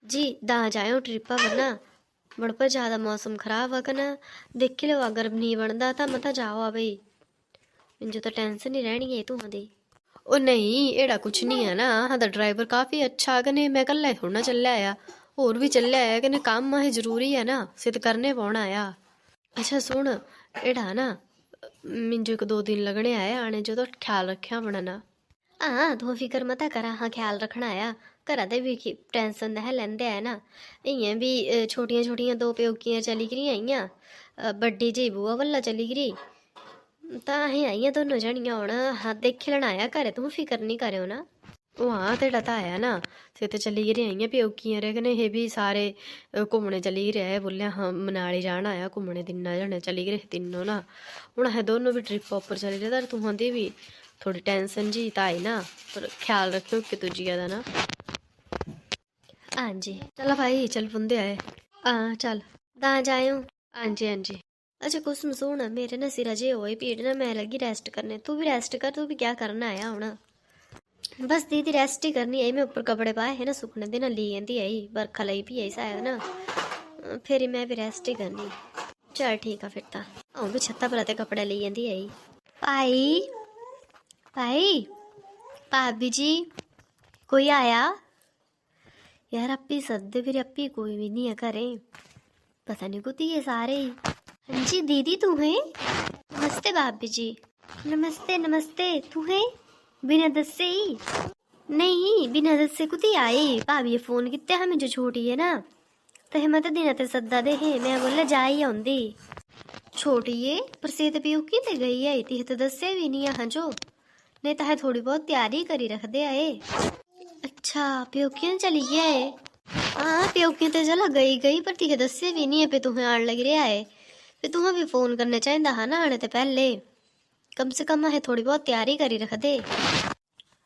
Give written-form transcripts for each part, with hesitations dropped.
जी दां जायो ट्रिपा वरना बड़ पर ज्यादा मौसम खराब है कना देख लो अगर नहीं बनता तो मत जाओ भाई मुझे तो टेंशन ही रहनी है तुहां दी ओ नहीं एड़ा कुछ नहीं है ना हाँ तो ड्राइवर काफी अच्छा है कने मैं कल्ला थोड़ा ना चल आया और भी चल आया कने काम है जरूरी है ना सिद्ध करने पौना आया अच्छा सुन एड़ा ना मिंजो को 2 दिन लगने आए आने जो तो ख्याल रखा अपना ना हाँ तू फिक्र मत करा हाँ ख्याल रखना आया घरा दे भी टेंशन है लेंदे है ना इयां भी छोटियां छोटियां 2 प्योकियां चली गई इयां बड्डी जी बुआ वल्ला चली गई तां असें आइयां दोनों जनियां हुण हाँ देख लेना आया घरे तू फिक्र नहीं करो ना ਉਹ ਹਾਂ तेरा ਤਾਂ आया ना से तो चली गई आइयां प्योकियां रे कने ये भी सारे घूमने चली रहे बोले हाँ मनाली जाना आया घूमने तिन्ना जने चली गए तिन्नों ना हूँ अस दोनों भी ट्रिप उपर चली रहे तू आंदी भी थोड़ी टेंशन जी तो आई ना पर ख्याल रखियो कि तुझिया दा ना हाँ जी चल भाई चल बंदे आए हाँ चल दां जायो हाँ जी हाँ जी अच्छा कुसुम सुन मेरे ना सिरा जे होए पीड़ ना मैं लगी रेस्ट करने तू भी रेस्ट कर तू भी क्या करना आया हूँ बस दीदी रेस्ट ही करनी आई मैं ऊपर कपड़े पाए है ना सुखने दिन ली आंदी आई बरखा लगी पी आई शायद ना फिर मैं भी रेस्ट ही करनी चल ठीक है फिर ता हूँ भी छत्ता पर कपड़े ली आंदी आई भाई भाई भाभी जी कोई आया यार अपी सद फिर अपी कोई भी नहीं है घरे पता नहीं कुछ ये सारे ही हाँ जी दीदी तू है नमस्ते भाभी जी नमस्ते नमस्ते तू है बिना दस्से ही नहीं बिना दस्से कुछ आए भाभी फोन किते हमें जो छोटी है ना तो हिम्मत दिन ते सद्दा दे है मैं बोले जा ही आंदी छोटी है पर से तो प्योकी ते गई है ती तो दस्से भी नहीं है जो नहीं तो है थोड़ी बहुत तैयारी करी रख दे आए अच्छा प्योकियां चली गया है हाँ प्योकियां तो चला गई गई पर ती दस्से भी नहीं है पे तुम्हें आने लग रहा है फिर तुम्हें भी फोन करना चाहिए हा ना आने तो पहले कम से कम है थोड़ी बहुत तैयारी करी रख दे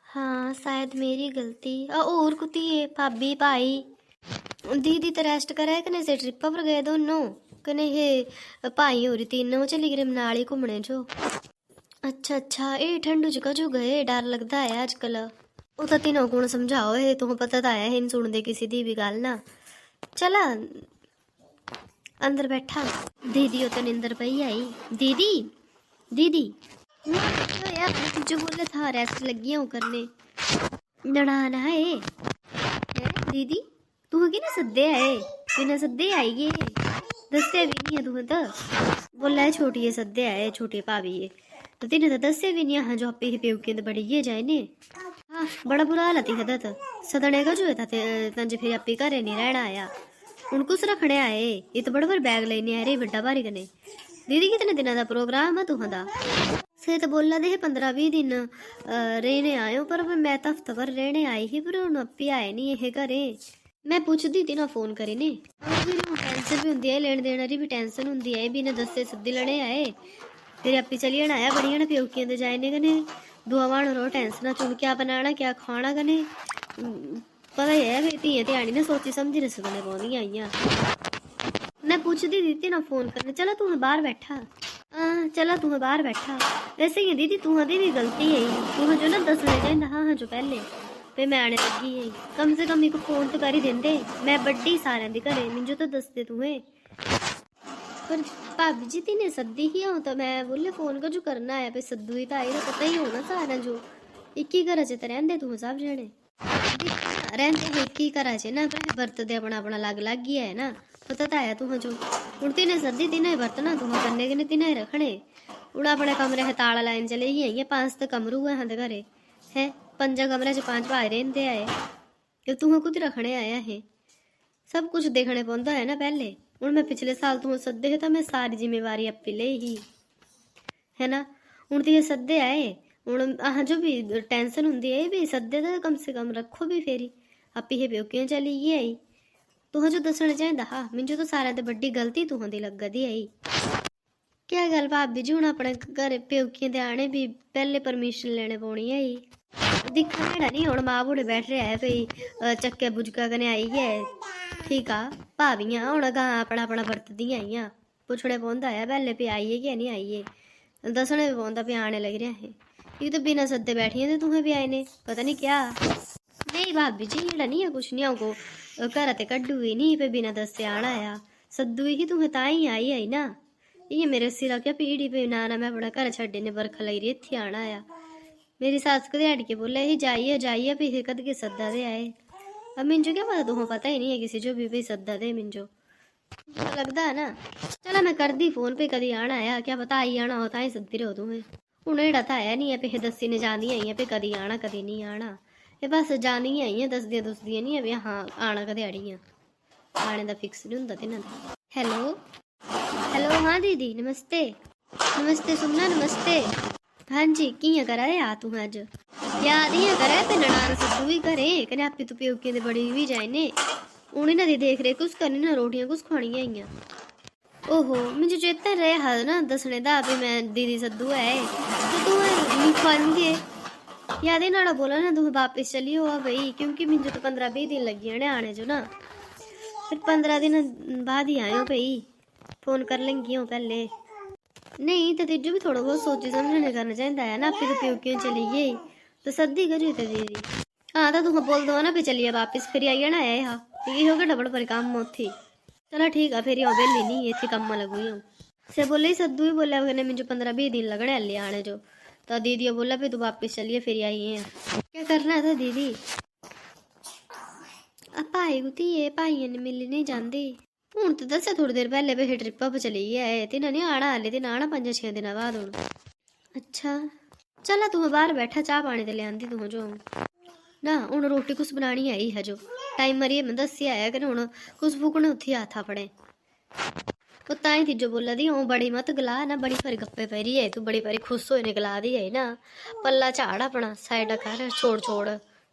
हाँ शायद मेरी गलती और कुती है भाभी भाई दीदी तो रेस्ट करे कने से ट्रिप पर गए दोनों कने ये भाई हो रही तीनों चली गए मनाली घूमने जो अच्छा अच्छा ये ठंडू च कजू गए डर लगता है आजकल वो तो तीनों को समझाओ है तुम्हें पता तो है इन सुन दे किसी दी भी गल ना चला अंदर बैठा दीदी तो निंदर पई आई दीदी दीदी यार जो बोले था रेस्ट लगी हूँ करने नड़ाना है दीदी तू कि ना सद्दे आए बिना सद्दे आई गे दस्से भी नहीं है तुम्हें तो बोला है छोटी है सद्दे आए छोटी भाभी है तो तिने तो दस्से भी नहीं हाँ जो आपे ही प्योके तो बड़ी ये जाए ने हाँ बड़ा बुरा हाल थी हदत सदने का जो था तंजे फिर आपे घरे नहीं रहना आया उनको रखने आए ये तो बड़ा बार बैग लेने आ रही बड्डा भारी कने दीदी कितने दिनों का प्रोग्राम है तुहां से तो बोला दे 15-20 दिन रहने आए हो पर मैं तो हफ्ता भर रहने आई ही पर हूँ अपी आए नहीं है घरे मैं पूछती थी ना फोन करी ने टेंशन भी होंगी है लेन देन की भी टेंशन होंगी है बिना दस्से सद्दी लड़े आए फिर अपी चली जाना आया बड़िया ना प्योकियां दे जाने कने दुआ वाण रो टेंशन चुन क्या बनाना क्या खाना कने पता ही है फिर धियां ध्यानी ना सोची समझी रस कने पौंदियां आइयां मैं पूछती दीदी ना फोन करने चला तू बाहर बैठा हाँ चला तू बाहर बैठा वैसे ही दीदी तुम्हारी भी गलती है तुम्हें जो ना दसना चाहिए हाँ हाँ जो पहले पे मैं आने लगी है कम से कम एक फोन तो कर ही देंदे मैं बड्डी सारे दी घरे मिंजो तो दसदे तुम्हें पर भाभी जी तिने सद्दी ही हूँ तो मैं बोले फोन का जो करना है पे सद्दू ही तो आई पता ही होना सारा जो एक ही घर च तो रहंदे तू सब जने रहंदे एक ही घर च ना बरतदे अपना अपना अलग अलग ही है ना पता तो है तुह जो हूँ तिने सद्दी तिने बरतना तुह करने कने तिने रखने हूँ अपने कमरे है ताला लाइन चले ही आई 5 तो कमरू है हंदे घरे है 5 कमरे च 5 भाई रहते आए तो तुह कुछ रखने आया है सब कुछ देखने पौंदा है ना पहले हूँ मैं पिछले साल तुह सद्दे है तो मैं सारी जिम्मेवारी अपी ले ही है ना हूँ तो ये सद्दे आए हूँ आह जो भी टेंशन होंगी है भी सद्दे तो कम से कम रखो भी फेरी अपी ही प्योकियां चली गई आई तुह जो दसना चाहिए हाँ मिंजो तो सारे तो बड़ी गलती तुह दी लगदी आई क्या गल भाभी जी हूँ अपने घर प्योकियां दे आने भी पहले परमिशन लेने पौनी है दिखा है नहीं हूँ माँ बूढ़े बैठ रहे है भाई चक्के बुझका कने आई है ठीक आ भावियां हूँ गां अपना अपना बरतदियां आइयां पुछड़े पौंदा है पहले पे आइए क्या नहीं आइए दसने भी पौंदा पे आने लग रहा है ये तो बिना सद्दे बैठी है तुम्हें भी आए ने पता नहीं क्या नहीं भाभी जी ये नहीं है कुछ नहीं आपको घर ते कड्डू ही नहीं पे बिना दस्से आना आया सद्दू ही तू ताई आई ना इ'यां मेरे सिरा क्या पीड़ी पे ना मैं अपना घर छड्डे ने बरखा लगी इत्थे आना आया मेरी सस कदेड़ी के बोले ही जाइए भी कद के सद्दा दे आए अब मिंजो क्या पता तुम्हें पता ही नहीं है किसी जो भी सद्दा दे मिंजो लगदा है ना चला मैं कर दी फोन पे कदी आना आया क्या पता आई आना हो ताई सद्दी रहो तुम्हें हूँ एड़ा तो है नहीं है पे दस्सी ने जानी आई है पे कदी आना कदी नहीं आना ये बस जानी आई है दसदियां दुसदियां नहीं है भी हाँ आना कदेड़ियां आने का फिक्स नहीं होंदा तिन्हां दा हेलो हेलो हाँ दीदी नमस्ते नमस्ते सुनना नमस्ते हाँ जी कियां करा दे आ तू अज याद इयां करा ते ननान सद्दू भी घरे कने आपी तू प्योके दे बड़ी भी जाए ने उन्हें ना दी देख रेख कुछ करनी ना रोटियां कुछ खानियां आइयां ओहो मुझे चेता रहे हा ना दसने दा भी मैं दीदी सद्दू है तो तू लिखवानी के याद नाड़ा बोला ना तुम वापस चली हो भाई क्योंकि मुझे तो 15-20 दिन लग गए आने जो ना फिर 15 दिन बाद ही आए हो भाई फोन कर लेंगी हो पहले नहीं तो तीजो भी थोड़ा बहुत सोची समझने करना चाहिए है ना आपकी तो प्योकियों चली गई तो सद्दी करी तो दीदी हाँ तो तुम बोल दो ना फिर चलिए वापस फिर आइए ना आए हा ये हो गया डबल पर काम थी चलो ठीक है फिर बेली नहीं इतनी कम लगुई हूँ से बोले ही सद्दू ही बोला कहने मुझे 15-20 दिन लगने ले आने जो तो दीदी बोला फिर तू वापस चलिए फिर आई है क्या करना था दीदी भाई गुती ये भाइयों ने मिली नहीं जाती हूँ तो दस थोड़ी देर पहले पे ट्रिपा पर चली गए तिन्हें नहीं आना हाले दिन आना 5-6 दिन बाद हूँ अच्छा चला तू बाहर बैठा चाह पानी तो ले आंदी तू जो ना हूँ रोटी कुछ बनानी आई है जो टाइम मरिए मैं दसी आया कि हूँ कुछ फूकने उत्थे हथ अपने तो ताई तीजो बोला दी हूँ बड़ी मत गला ना बड़ी भारी गप्पे पै रही है तू बड़ी भारी खुश होने गला दी है ना पल्ला झाड़ अपना साइड कर छोड़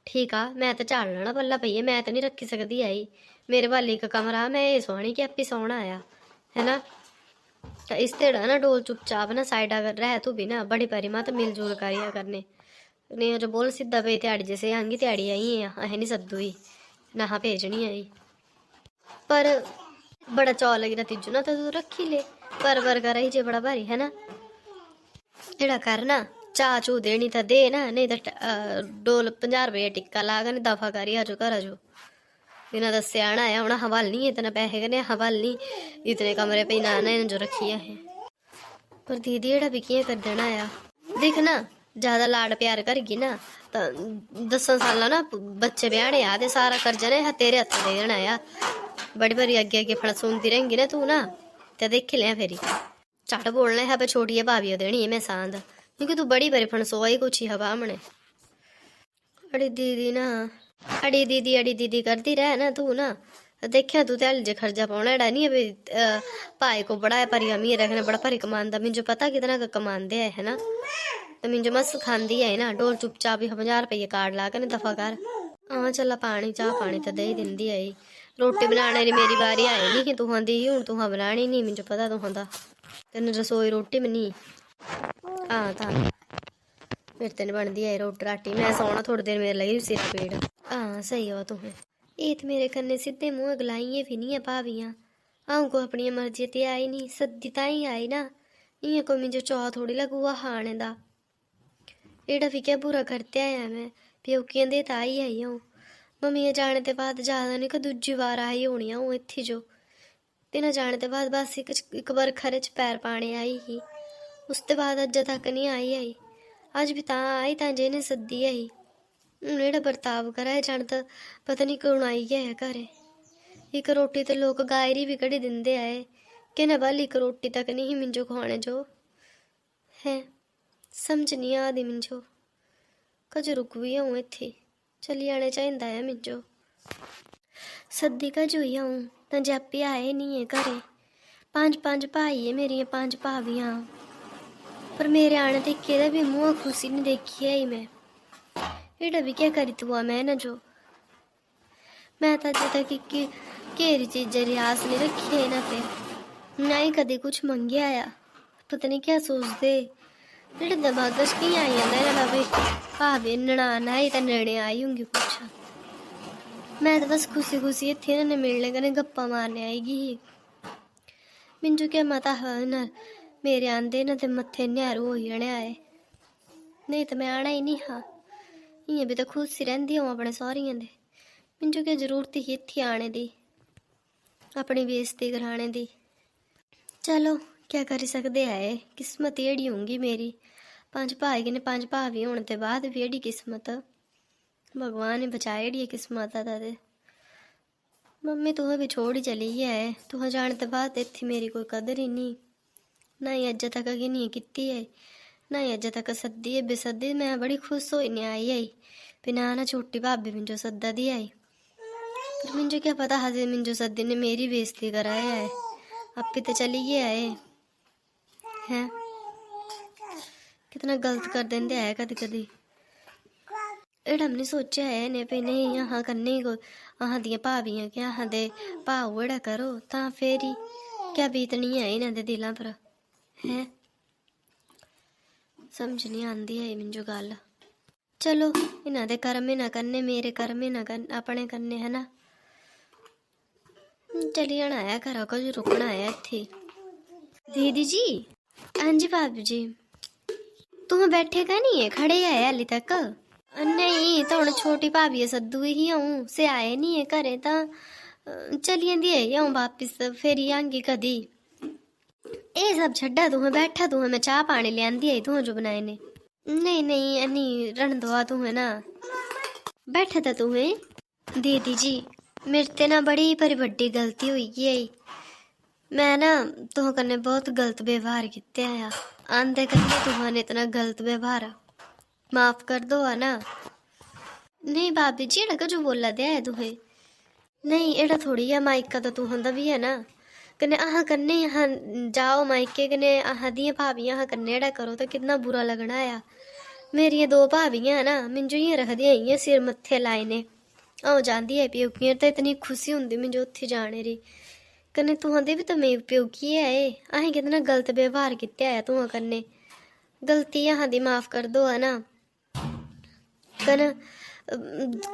ठीक आ मैं तो झाड़ लेना पल्ला भैया मैं तो नहीं रखी सकती आई मेरे वाली का कमरा मैं ये सोनी कि आपी सोना आया है ना तो इस तेड़ा ना डोल चुपचाप ना साइड अगर रह तू भी ना बड़ी भारी मत मिलजुल करिया करने नहीं जो बोल सीधा पे त्याड़ी जैसे आंगी त्याड़ी आई है अह नहीं सद्दू ही ना भेजनी आई पर बड़ा चौ लगी ना तीजू ना तो तू रखी ले पर कर ही जे बड़ा भारी है ना एड़ा कर ना चाह चू देनी तो दे ना नहीं तो डोल 50 रुपये टिक्का लागा नहीं दफा करी हजो घर जो बिना दस्से आना है हूँ हवाल नहीं इतना पैसे कने हवाल नहीं इतने कमरे पे ना आना जो रखी है पर दीदी एड़ा भी किया कर देना आया देख ना ज्यादा लाड प्यार करगी ना तो 10 साल ना बच्चे ब्याहने आते सारा कर्जा ने तेरे हथ दे देना आ बड़ी बड़ी अगे फड़ सुनती रहेंगी ना तू ना तो देख लिया फेरी झट बोलना है छोटी है भाभी देनी है मैं सांद क्योंकि तू बड़ी बारी फणसोआ ही कुछ ही हवा हमने अड़ी दीदी करती रह ना तू ना देखिया तू त्याल जे खर्चा पाना एड़ा नहीं है भाई को बड़ा भारी अमीर रखना बड़ा भारी कमांदा मुझे पता कितना का कमांदे है ना तो मुझे मस्त खांदी है ना डोल चुपचाप ही 50 रुपये कार्ड ला कर दफा कर हाँ चला पानी चाह पानी तो दे ही दिंदी है रोटी बनाने री मेरी बारी आई नहीं कि तुहां दी हूँ तुहां बनानी नहीं मुझे पता तुहां दा तेन रसोई रोटी में नहीं हाँ था मेरे तेन बनती है रोटी राटी मैं सोना थोड़ी देर मेरे लगी सिर पीड़ हाँ सही हो तुम्हें ये तो मेरे कन्ने सीधे मुँह गलाइए भी नहीं है भावियाँ आऊँ को अपनी मर्जी ते आई नहीं सद्दी ताई आई ना इं कोई मुझे चौ थोड़ी लगूगा खाने दा एड़ा भी क्या बुरा करते आया मैं प्योकियां दे ताई आई हूँ मम्मी जाने के बाद ज़्यादा नहीं कि दूजी बार आई होनी हूँ इत्थे जो तिन्हें जाने के बाद बस एक बार खरे च पैर पाने आई ही उसके बाद अज्ज तक नहीं आई अज भी आई जेने सद्दी आई हूँ एड़ा बर्ताव करा है जान तो पता नहीं कौन आई है घरे एक रोटी तो लोग गायरी भी कड़ी दिंदे आए कि ना बल एक रोटी तक नहीं मिंजो खुआने जो है समझ नहीं आती मिंजो कज रुक भी हूँ इत्थे चली आने चाहिए है मिंजो सद्दी कज हुई हूँ तो जापी आए नहीं है घरे 5 भाई है मेरिया 5 भाभियाँ पर मेरे आने देखे भी मुँह खुशी नहीं देखी है मैं एड़ा भी क्या करी तू मैं ना जो मैं तो अजे तक केरी चीज़ें रियास नहीं रखी है ना फिर ना ही कभी कुछ मंगे आया पता नहीं क्या सोचते जेड़े दिमाग की आई जाता भाई भाभी ननान आई तो नेड़े आई होंगी कुछ मैं तो बस खुशी इतने ने मिलने कने गप्पा मारने आएगी ही मिंजू क्या मता न मेरे आंदे न ते मत्थे न्यारू हो जाने आए नहीं तो मैं आना ही नहीं हाँ इं भी तो खुशी रही हूँ अपने सौहरियां दे मिंजो क्या जरूरत ही इत्थे आने दी, अपनी बेइज्जती कराने दी। चलो क्या करी सकदे है, किस्मत एड़ी होंगी मेरी। 5 भाई ने 5 भाभी होने ते बाद भी एड़ी किस्मत, भगवान ने बचाए एड़ी किस्मत दा ते। मम्मी तुह भी छोड़ ही चली है, तुह जाने ते बाद इत्थे मेरी कोई कदर ही नहीं, ना ही अज्ज तक की नहीं कीती है, ना ही अज्ज तक सद्दी है बेसद्दी। मैं बड़ी खुश होई ने आई बिना ना छोटी भाभी मिंजो सद्दा दी आई, पर मिंजो क्या पता हजे मिंजो सद्दी ने मेरी बेइज्जती कराया है। अपी तो चली गया है कितना गलत कर देंदे है कदी कदी। एड़ा हमने सोचा है ने पे नहीं यहाँ करने को अहाँ दियां भाभियां क्या अहाँ दे भाऊ एड़ा करो तां फेरी क्या बीतनी है इन्हां दे दिलां पर है। समझ नहीं आंदी है मिंजो गल। चलो इन्हां दे कर्म ना करने, मेरे कर्म ना करने, अपने करने है ना। चली जाना है घरा को जो रुकना है इत्थे। दीदी जी, हाँ जी भाभी जी, तुम बैठे का नहीं है, खड़े है हाली तक? नहीं तो हूँ छोटी भाभी सद्दू ही हूँ, से आए नहीं है घरे तो चली जंदी है हूँ वापिस, फिर आंगी कदी। ये सब छड्डा तू बैठा, तू मैं चाह पानी ले आंदी है तू जो बनाए ने। नहीं नहीं अन्नी रण दवा तू है ना, बैठा था तू है। दीदी जी मेरे ते ना बड़ी पर बड़ी गलती हुई है, मैं ना तुह कन्ने बहुत गलत व्यवहार किते आया, आंदे कन्ने तुहाने इतना गलत व्यवहार, माफ कर दो है ना। नहीं भाभी जी एड़ा जो बोला दिया है तुहे, नहीं एड़ा थोड़ी है, माइका तो तू होंदा भी है ना, कने आह कन्ने यहाँ जाओ माइके कने आह दियां भाभियां आह कन्ने एड़ा करो तो कितना बुरा लगना है। मेरियां 2 भाभियां है ना, मिंजो ही रखदियां ही सिर मत्थे लाए ने, आऊँ जांदी है प्योकियां तो इतनी खुशी होंदी मिंजो उत्थे जाने री, कन्ने तुहां दे भी तो मेरी प्योकी है, अहें कितना गलत व्यवहार किते आया तुहां कन्ने, गलती यहाँ दी माफ कर दो है ना। कन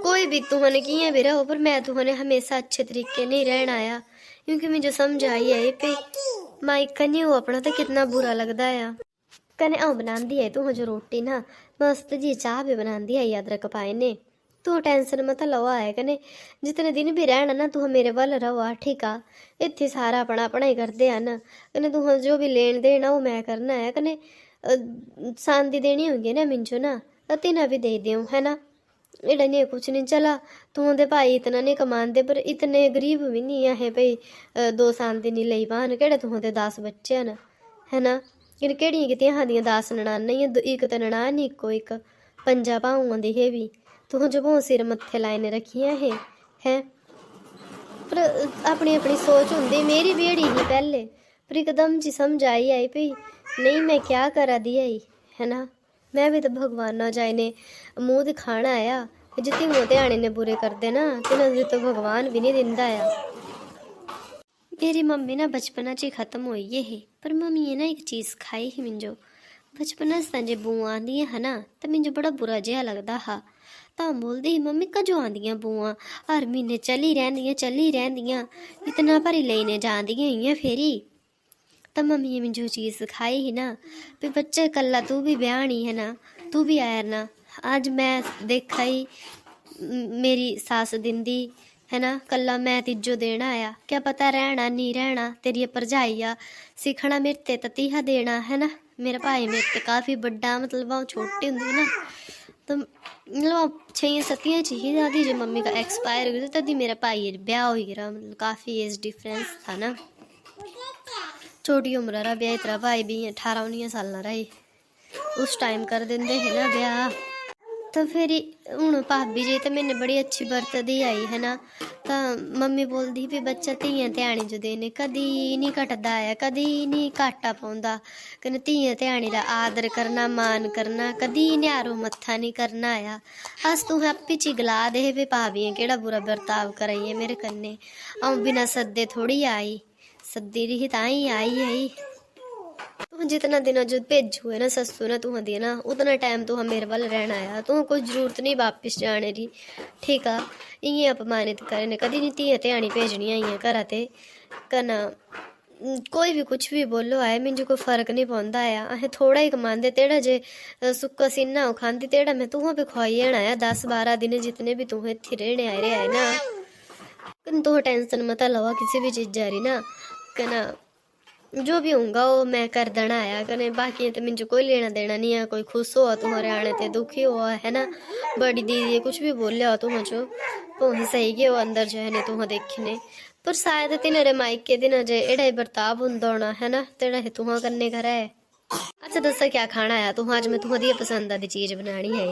कोई भी तुहने किए भी रहो, पर मैं तुहने हमेशा अच्छे तरीके नहीं रहना आया, क्योंकि मुझे समझ आई है पे माइक कन्ने हो अपना तो कितना बुरा लगता है। कने आऊँ बनांदी है तू जो रोटी ना मस्त जी, चाह भी बनांदी है अदरक पाए ने, तू टेंशन मत लवा है। कने जितने दिन भी रहना ना तू मेरे वाल रहो ठीक आ, इत्थे सारा अपना अपना ही करते हैं ना, कने तू जो भी लेन देना वो मैं करना है, कने शांति देनी होगी ना मिंजो ना, तिना भी दे दूँ है ना। एड़ा नहीं कुछ नहीं, चला तू दे भाई इतना नहीं कमाते, पर इतने गरीब भी नहीं है भाई 2 शांति नहीं लई पान, केड़े तू दे 10 बच्चे न है ना, केड़ियां कितियां हाँ दियां 10 ननाना ही, एक तो ननान इको एक 5 भाऊं दी है भी, तू जो बहुत सिर मत्थे लाइने रखियां है। पर अपनी अपनी सोच होंदी, मेरी भी एड़ी ही पहले, पर एकदम जी समझ आई भाई नहीं मैं क्या करा दी आई है ना। मैं भी तो भगवान ना जाए ने मुँह दिखाना आया, जितनी मुँह ध्याने ने बुरे कर देना तिन्हें तो भगवान भी नहीं दिंदा आया। मेरी मम्मी ना बचपना च खत्म हो ही है, पर मम्मी ये ना एक चीज़ खाई ही मिंजो बचपना से जे बुआ आंदी है ना, तो मिंजो बड़ा बुरा जिहा लगता हा, तो बोलती ही मम्मी कजो आंदियां बुआ, हर महीने चली रहंदियां इतना भरी लेने जांदियां ही फेरी। तो मम्मी ने जो चीज़ सिखाई ही ना, भी बच्चे कल्ला तू भी ब्याहनी है ना, तू भी आया ना, आज मैं देखा ही मेरी सास दिंदी है ना, कल्ला मैं तिजो देना आया, क्या पता रहना नहीं रहना, तेरी भरजाई आ सीखना मेरे ते ततीहा देना है ना। मेरा भाई मेरे ते काफ़ी बड्डा, मतलब वह छोटी होंगी ना, तो मतलब 6-7 च ही दादी जो मम्मी का एक्सपायर हो गया, तभी मेरा भाई ब्याह हो गया, मतलब काफ़ी एज डिफरेंस था ना, छोटी उम्र रहा ब्याह, तेरा भाई भी 18-19 साल रही, उस टाइम कर देंदे है ना ब्याह। तो फिर हूँ भाभी जी तो मैंने बड़ी अच्छी बरतदी आई है ना, तो मम्मी बोलती भी बच्चा धियां ध्यानी जो देने कदी नहीं घटदा है, कदी नहीं घाटा पौंदा, कन्नै धियां ध्यानी दा आदर करना मान करना, कदी न्यारो मत्था नहीं करना आया। अस तुहें आपी च गला दे भी भाभियां केड़ा बुरा बर्ताव कराइए मेरे कन्नै, अऊँ बिना सद्दे थोड़ी आई, सद्दी रही ताई आई। तू जितना दिन जो भेजू है ना सस्सू ने तू दी ना, उतना टाइम तू मेरे वाल रहना आया, तू कोई जरूरत नहीं वापिस जाने की ठीक आ। इं अपमानित करे ने कदी नहीं धियां ध्यानी भेजनियां घरा ते कन्नै कोई भी कुछ भी बोलो है मुझे कोई फर्क नहीं पौंदा है। अहें थोड़ा ही कमांदे तेड़ा जे सुक्का सीना खांदी तेड़ा मैं तुह भी खुआई आना है 10-12 दिन जितने भी तुह इत्थे रहने आए रहे है ना। कन तुह टेंशन मत लवा किसी भी चीज जा रही ना कना जो भी होगा वो मैं कर देना आया कने बाकी तो मुझे कोई लेना देना नहीं है। कोई खुश हुआ तुम्हारे आने ते दुखी हुआ है ना। बड़ी दीदी कुछ भी बोल लिया तुम जो ही सही के वो अंदर जो है नहीं तुह देखने पर शायद तिनरे मायके दिन जे एड़ा ही बर्ताव हुंदा होना है ना तेड़ा ही तुह करने घर है। अच्छा दसा क्या खाना आया तू आज मैं तुह दी पसंद दी चीज बनानी है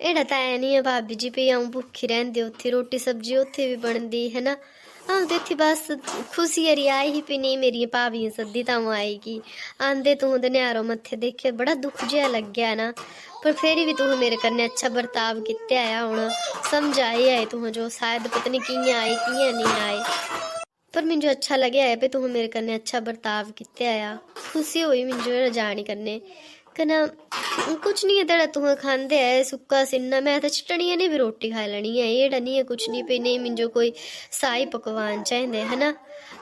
एड़ा तो है नहीं है भाभी जी पे आऊँ भुखी रहती उत्थे रोटी सब्जी उत्थे भी बनती है ना। हाँ तो इतनी बस खुशी हरी आई ही भी नहीं मेरी भाभी सदी तां आएगी आंदे तू न्यारो मत्थे देखे बड़ा दुख जिहा लग गया ना। पर फिर भी तू मेरे कन्ने अच्छा बर्ताव किते आया हुण समझ आई है तू जो शायद पता नहीं कियां आई कियां नहीं आए पर मुझे अच्छा लगे है पे तू मेरे कन्ने अच्छा बर्ताव किते आया खुशी हुई मुझे जानी करने कना कुछ नहीं है तेरा तू खांदे है सुक्का सिन्ना मैं तो चटनिया ने भी रोटी खा लेनी है एड़ा नहीं है कुछ नहीं पे नहीं मुझे कोई साई पकवान चाहिए है ना।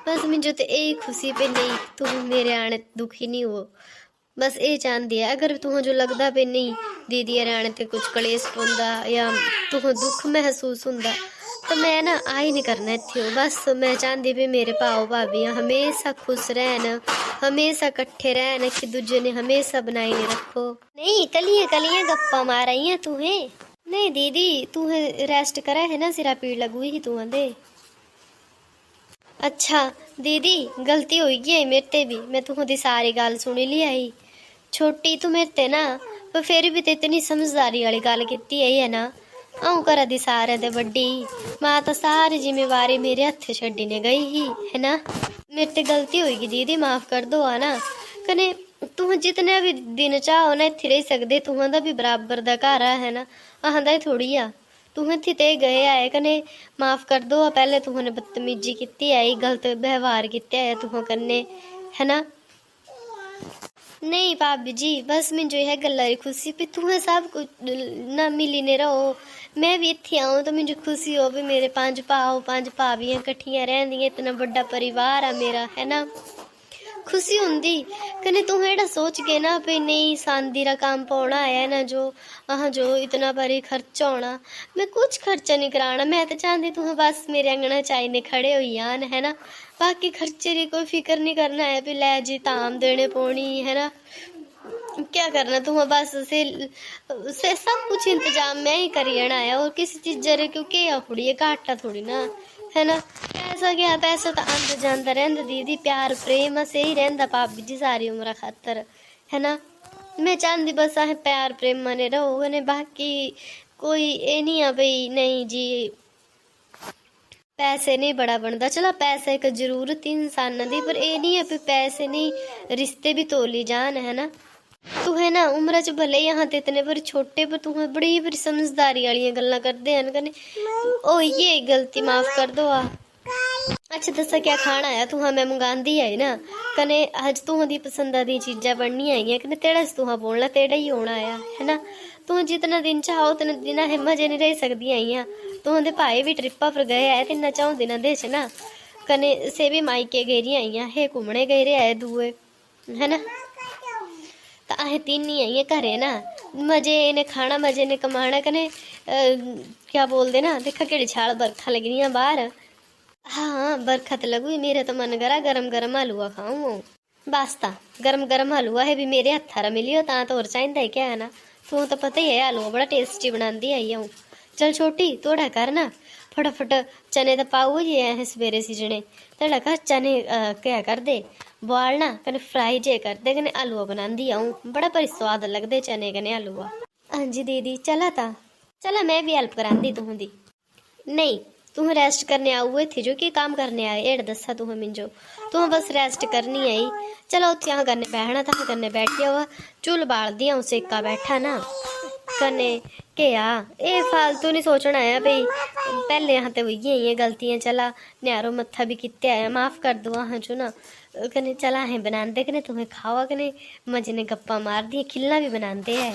बस मुझे तो यही खुशी पे नहीं तू मेरे आने दुखी नहीं हो बस ये चाहती है। अगर तुह जो लगता पे नहीं दीदी अरे आने ते कुछ कलेश पौंदा या तुह दुख महसूस हुंदा तो मैं ना आई नहीं करना इत्थे बस मैं चाहती भी मेरे भाव भाभी हमेशा खुश रहन हमेशा कट्ठे रहन एक दूजे ने हमेशा बनाई ने रखो। नहीं कलियां कलियां गप्पा मार रही है तुम्हें नहीं दीदी तू रेस्ट करा है ना सिरा पीड़ लगुई ही तू दे। अच्छा दीदी गलती हुई है मेरे ते भी मैं तुह सारी गल सुनी ली आई छोटी तू मेरे ते ना पर फिर भी ते इतनी समझदारी वाली गल की है ना। आऊँ करा दी सारे ते बड्डी मां तो सारी जिम्मेवारी मेरे हथे छड्डी ने गई ही है ना। मेरे ते गलती होगी दीदी माफ कर दो ना कने तुह जितने भी दिन चाहो ना इत्थे रह सकदे तुह दा भी बराबर दा घर है ना आंदा ही थोड़ी आ तुह इत्थे ते गए आए कने माफ कर दो पहले तुह ने बदतमीजी की आई गलत व्यवहार किया है तुह कन्ने है ना। नहीं भाभी जी बस मैं जो है गल्ला खुशी भी तुम्हें सब कुछ ना मिली ने रहो मैं भी इत्थे आऊँ तो मुझे खुशी हो भी मेरे 5 भाव 5 भाभियां कट्ठियां रहंदियां इतना बड़ा परिवार है मेरा है ना खुशी हुंदी कने तू एड़ा सोच के ना भी नहीं सांदी रा काम पाना है ना जो जो इतना भारी खर्चा होना मैं कुछ खर्चा नहीं कराना मैं तो चाहती तू बस मेरे अंगना चाय ने खड़े हो जान है ना। बाकी खर्चे की कोई फिक्र नहीं करना है भी लै जी ताम देने पौनी है ना क्या करना तुम बस से सब कुछ इंतजाम मैं ही करी आना है और किसी चीज जरे क्योंकि थोड़ी है घाटा थोड़ी ना है ना। पैसा क्या पैसा तो आंदा जांदा रहंदा दीदी प्यार प्रेम से ही रहंदा भाभी जी सारी उम्र खातर है ना। मैं चाहती बस अहें प्यार प्रेम मने रहो ने बाकी कोई ये नहीं है भाई नहीं जी पैसे नहीं बड़ा बनता चलो पैसा एक जरूरत इंसान दी पर ये नहीं है भी पैसे नहीं रिश्ते भी तोली जान है ना। तू है ना उम्र च भले यहाँ ते इतने पर छोटे पर तू बड़ी बड़ी समझदारी वाली गल्लां करदे हन कने ओ ये गलती माफ कर दो आ। अच्छा दसा क्या खाना आया तू मैं मंगांदी है ना कने अज तू दी पसंद दी चीज़ां बननी आई कने तेरा तू बोलना तेरा ही होना आया है ना। तू जितना दिन चाहो उतने दिन है मजे नहीं रह सकदी आई तू दे भाई भी ट्रिपा पर गए है 3-4 दिन दे ना कने से भी मायके गेरी आई है घूमने गए रहे है दुए है ना। तो अहें 3 ही आई घरे ना मजे ने खाना मजे ने कमाना कने क्या बोलते ना देखा केड़ी छाल बरखा लगनियां बाहर। हाँ बरखा तो लगू मेरे तो मन करा गरम गरम हलवा खाऊं बास्ता गरम गरम हलवा है भी मेरे हत्था मिलियो ता तो और चाहिए क्या है ना। तू तो पता ही है हलवा बड़ा टेस्टी बनाती आई हूँ चल छोटी तोड़ा कर ना फटाफट चने तो पाऊ जी है सवेरे सीजने तेरा घर चने क्या कर दे बोआलना कने फ्राई जे कर दे कने हलवा बनाती आऊँ बड़ा भारी स्वाद लगदे चने कने हलवा। हाँ जी दीदी चला था चला मैं भी हेल्प करांदी तुम दी नहीं तुम रेस्ट करने आऊए थे जो कि काम करने आए एड़ दसा तुम मिंजो तुम बस रेस्ट करनी आई चलो उत्थे यहाँ करने बैठना था करने बैठिया हुआ चूल बाल दिया उसे सेका बैठा ना कने क्या ये फालतू नहीं सोचना है भाई पहले यहाँ तो हुई है गलतियाँ चला न्यारो मत्था भी किते आया माफ़ कर दो हाँ जो ना कने चला है बनाते कने तुम्हें खावा कने मजे ने गप्पा मार दिए खिलना भी बनाते है।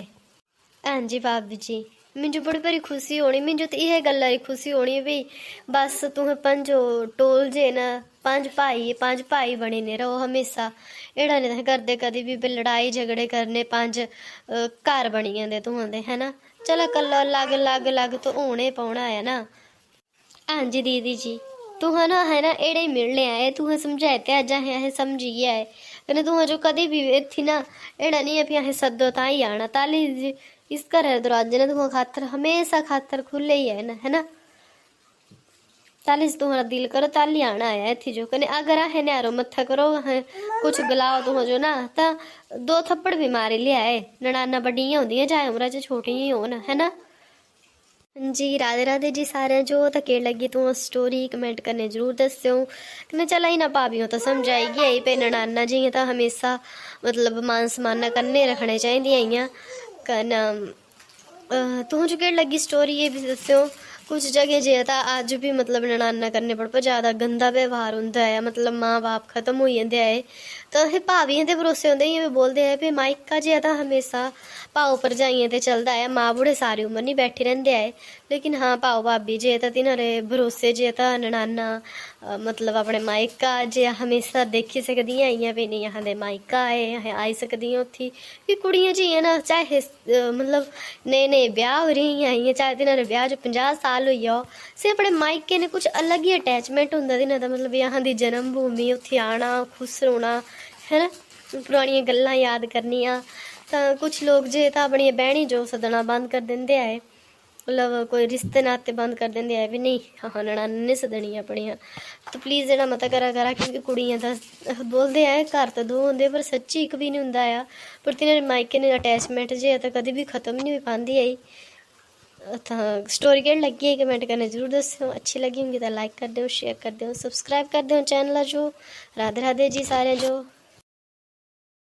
हाँ जी भाभी जी मिंजो बड़ी भारी खुशी होनी, मिंजो तो यह गल्ला दी खुशी होनी भी बस तुहें पंजो टोल जे ना, पांच भाई बने ने रहो हमेशा। एड़ा नहीं तुहें करदे कदी भी लड़ाई झगड़े करने, पांच घर बनी जंदे तुहां दे, है ना। चलो कल्ला अलग अलग अलग तो होने पौना है ना। हाँ जी दीदी जी, तुहां ना है ना एड़े ही मिलने आए, तुहें समझाए ते अज अहें समझी आए कने तुहां जो कदी भी इत्थी ना एड़ा नहीं है भी अहें सद्दो तां ही आना, ताली इस घर दे दरवाजे ना तुहां खातर हमेशा खातर खुले ही है ना। ताली से तुम्हारा दिल करो ताली आना आया इत्थी जो कने अगर अहें न्यारो मत्था करो अहें कुछ गलाओ तुहां जो ना ता दो थप्पड़ भी मारे ले आए। ननाना बड्डियां होंदियां चाहे उमरा च छोटियां ही होन, है ना। जी राधे राधे जी सारे जो तो केड़ लगी तू स्टोरी कमेंट करने जरूर दस्यो कने चला ही ना भाभियों तो समझ आई गई पे ननाना जी तो हमेशा मतलब मान सम्मान करने रखने चाहिए कन तू जो केड़ लगी स्टोरी ये भी दस्यो। कुछ जगह जे तो अज भी मतलब ननाना करने पर ज़्यादा गंदा व्यवहार होंदा है, मतलब माँ बाप खत्म हो जाते है तो अस भावियों के भरोसे होंगे ही बोलते हैं भी मायका जे तो हमेशा भाव भरजाइयां ते चलता है, माँ बूढ़े सारी उम्र नहीं बैठे रहंदे है। लेकिन हाँ भाव भाभी जे तो तिन्हारे भरोसे जे तो ननाना मतलब अपने मायका जे हमेशा देखी सकदियां आइयां भी नहीं अहां दे मायका आए अहें आई सकदियां उत्थी कि कुड़ियां जी है ना चाहे मतलब नए नए ब्याह हो रही आइयां चाहे तिन्हारे ब्याह जो 50 साल हो जाओ से अपने मायके ने कुछ अलग ही अटैचमेंट होंदा तिन्हां दा, मतलब यहाँ दी जन्म भूमि उत्थे आना खुश रौना है ना, पुरानियां गल्लां याद करनियां। तो कुछ लोग जे तो अपनी बहनी जो सदना बंद कर देंदे है, मतलब कोई रिश्ते नाते बंद कर देंदे है भी नहीं हाँ ननाने नहीं सदनी अपनियां। तो प्लीज़ जेह्ड़ा मता करा क्योंकि कुड़ियां दा बोलदे है घर तो दो होंदे पर सच्ची इक भी नहीं होंदा है, पर तिन्हारे मायके ने अटैचमेंट जे तो कभी भी खत्म नहीं हो पाती है। तो स्टोरी केड़ी लगी है कमेंट करने जरूर दस्यो, अच्छी लगी होंगी तो लाइक कर दो, शेयर कर दो, सब्सक्राइब कर दो चैनल जो। राधे राधे जी सारे जो।